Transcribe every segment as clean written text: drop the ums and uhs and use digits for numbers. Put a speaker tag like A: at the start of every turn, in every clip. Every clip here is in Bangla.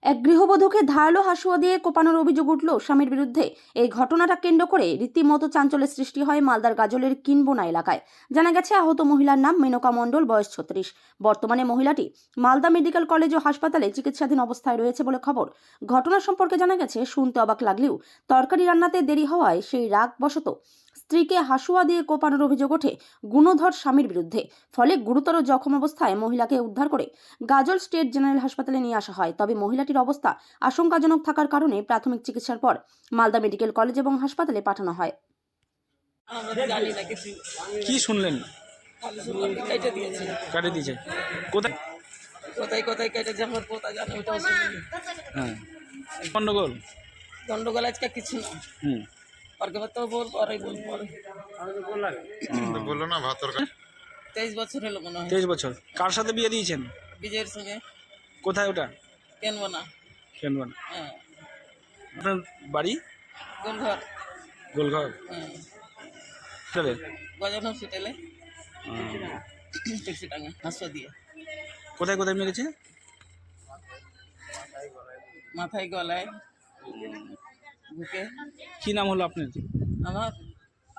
A: এক গৃহবধূকে ধারালো হাসুয়া দিয়ে কোপানোর অভিযোগ উঠল স্বামীর বিরুদ্ধে। এই ঘটনাটা কেন্দ্র করে রীতিমতো চাঞ্চল্যের সৃষ্টি হয় মালদার গাজলের কিনবোনা এলাকায়। জানা গেছে আহত মহিলার নাম মেনকা মণ্ডল, বয়স 36। বর্তমানে মহিলাটি মালদা মেডিকেল কলেজ ও হাসপাতালে চিকিৎসাধীন অবস্থায় রয়েছে বলে খবর। ঘটনা সম্পর্কে জানা গেছে, শুনতে অবাক লাগলেও তরকারি রান্নাতে দেরি হওয়ায় সেই রাগ বশত স্ত্রীকে হাসুয়া দিয়ে কোপানোর অভিযোগ ওঠে গুণধর স্বামীর বিরুদ্ধে। ফলে গুরুতর জখম অবস্থায় মহিলাকে উদ্ধার করে গাজল স্টেট জেনারেল হাসপাতালে নিয়ে আসা হয়। তবে মহিলাটির অবস্থা আশঙ্কাজনক থাকার কারণে প্রাথমিক চিকিৎসার পর মালদা মেডিকেল কলেজ এবং হাসপাতালে পাঠানো হয়।
B: কি শুনলেন?
C: কেটে দিয়েছে।
B: কাটে দিয়েছে কোথায়?
C: কোথায় কোথায় কেটেছে আমার পোতা জানে, ওটাও শুনিনি।
B: হ্যাঁ, গন্ডগোল
C: গন্ডগোল আজকে কিছু না।
B: হুম,
C: পরকে তো বল পরে বল পরে
D: বললো না ভাত তরকারি।
C: 23 বছর হলো মনে হয়।
B: 23 বছর। কার সাথে বিয়ে দিয়েছেন?
C: বিজয়ের সঙ্গে।
B: কোথায় ওটা?
C: কেনবো না।
B: কেনবান।
C: হ্যাঁ,
B: আপনার বাড়ি?
C: কোন ঘর?
B: গোলঘর।
C: হ্যাঁ,
B: চলে
C: গজন হসপিটালে ট্যাক্সিটাঙ্গা হাসপা দিয়ে।
B: কোথায় কোথায় মেরেছে?
C: মাথায়, গলায়, বুকে।
B: কি নাম হলো আপনার?
C: আমার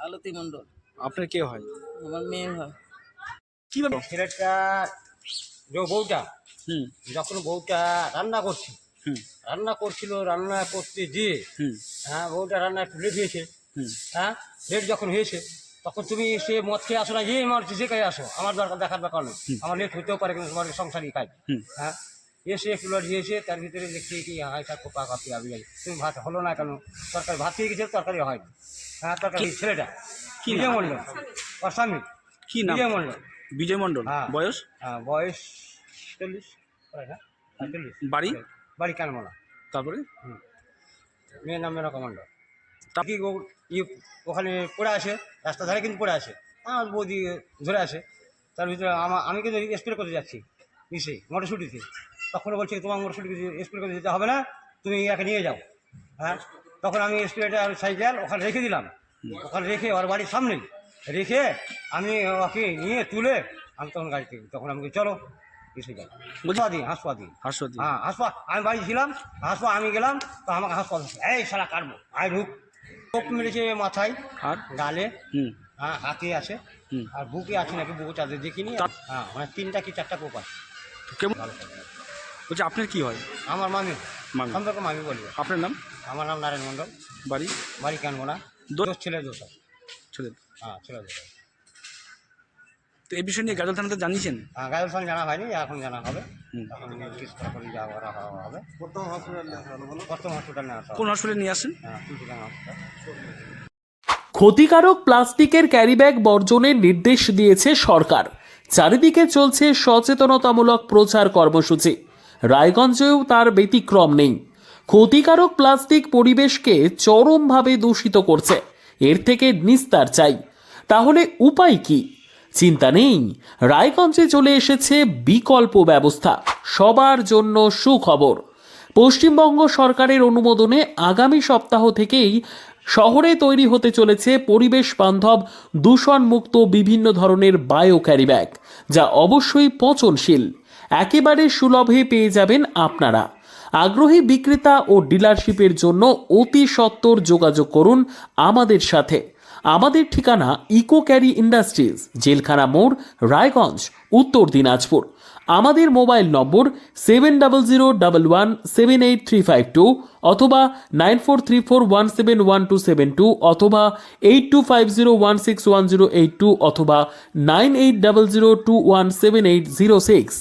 C: আলতি মণ্ডল।
B: আপনার কে হয়?
C: আমার মেয়ে হয়।
B: কিভাবে?
E: ছেলেটা যে বউটা
B: হুম
E: যখন বউটা রান্না করছে,
B: হুম
E: রান্না করতে গিয়ে
B: হুম
E: হ্যাঁ বউটা রান্না একটু লেট হয়েছে।
B: হুম
E: হ্যাঁ, লেট যখন হয়েছে তখন তুমি সে মদ খেয়ে আসো না, যে মারছি যে কাজে আসো, আমার দরকার দেখার ব্যাপার নেই। আমার লেট হতেও পারে, কিন্তু তোমার সংসারই কাজ।
B: হুম।
E: হ্যাঁ, এসে একটু লট দিয়েছে, তার ভিতরে দেখছি কি হাইটা কোপা কাপি আবি যাই, তুমি ভাত হলো না কেন? তরকারি ভাত খেয়ে গেছে, তরকারি হয়নি। হ্যাঁ, তরকারি ছেলেটা
B: কি
E: বিজয়
B: নাম?
E: মণ্ডল, ওর স্বামী
B: কি নাম?
E: বিজয় মণ্ডল।
B: বিজয় মণ্ডল।
E: হ্যাঁ।
B: বয়স?
E: হ্যাঁ, বয়স 40 প্রায়, না 40।
B: বাড়ি?
E: বাড়ি কানমোলা।
B: তারপরে?
E: মেয়ের নাম মেনকা মণ্ডল। কি ওখানে পড়ে আসে, রাস্তা ধারে কিন্তু পড়ে আসে, আমার বৌদি ধরে আসে। তার ভিতরে আমি কিন্তু স্প্রে করতে যাচ্ছি ইসে মটরশুটিতে, তখন বলছে তোমার মটরশুটি স্প্রে করতে যেতে হবে না, তুমি একে নিয়ে যাও। হ্যাঁ, তখন আমি স্প্রেটা সাইকেল ওখানে রেখে দিলাম, ওখানে রেখে ওর বাড়ির সামনেই রেখে আমি ওকে নিয়ে তুলে আমি তখন গাড়িতে, তখন আমাকে চলো এসে যাই হাসপাতাল।
B: হাসপাতাল।
E: হ্যাঁ, হাসপাতাল আমি বাড়ি ছিলাম, হাসপাতাল আমি গেলাম, তো আমাকে হাসপাতাল এই সারা কাটবো আয় ঢুক। চোখ মেরেছে মাথায়,
B: আর
E: গালে,
B: হুম
E: হ্যাঁ হাতে আছে,
B: হুম।
E: আর বুকে আছে নাকি, বুকে চাঁদের দেখিনি। হ্যাঁ, মানে 3টা কি 4টা কোপ আছে।
B: কেমন
E: ভালো করে।
B: বলছে? আপনার কি হয়?
E: আমার মামি,
B: মামি।
E: সম্পর্ক মামি বলবে।
B: আপনার নাম?
E: আমার নাম নারায়ণ মণ্ডল।
B: বাড়ি?
E: বাড়ি কানবো না, দোষ ছেলের দোষ আছে।
B: ছেলে।
E: হ্যাঁ, ছেলের দোষ আছে।
B: তো এই বিষয় নিয়ে গাজল থানাতে জানিয়েছেন?
E: হ্যাঁ, গায়ের সঙ্গে জানা হয়নি, এখন জানা হবে।
B: হুম।
E: এখন চেষ্টা করে যাওয়া হবে। প্রথম হসপিটালে আসা
B: কোন
E: হবে।
B: হসপিটালে নিয়ে আসেন?
E: হ্যাঁ, তুলসীডাঙ্গা হসপিটাল।
F: ক্ষতিকারক প্লাস্টিকের ক্যারিব্যাগ বর্জনের নির্দেশ দিয়েছে সরকার। চারিদিকে চলছে সচেতনতামূলক প্রচার কর্মসূচি। রায়গঞ্জেও তার ব্যতিক্রম নেই। ক্ষতিকারক প্লাস্টিক পরিবেশকে চরমভাবে দূষিত করছে। এর থেকে নিস্তার চাই। তাহলে উপায় কি? চিন্তা নেই, রায়গঞ্জে চলে এসেছে বিকল্প ব্যবস্থা। সবার জন্য সুখবর। পশ্চিমবঙ্গ সরকারের অনুমোদনে আগামী সপ্তাহ থেকেই শহরে তৈরি হতে চলেছে পরিবেশ বান্ধব দূষণমুক্ত বিভিন্ন ধরনের বায়ো ক্যারিব্যাগ, যা অবশ্যই পচনশীল। একেবারে সুলভে পেয়ে যাবেন আপনারা। আগ্রহী বিক্রেতা ও ডিলারশিপের জন্য অতি সত্বর যোগাযোগ করুন আমাদের সাথে। আমাদের ঠিকানা ইকো ক্যারি ইন্ডাস্ট্রিজ, জেলখানা মোড়, রায়গঞ্জ, উত্তর দিনাজপুর। আমাদের মোবাইল নম্বর 7001178352 অথবা 9434171272 অথবা 8250161082 অথবা 9800217806।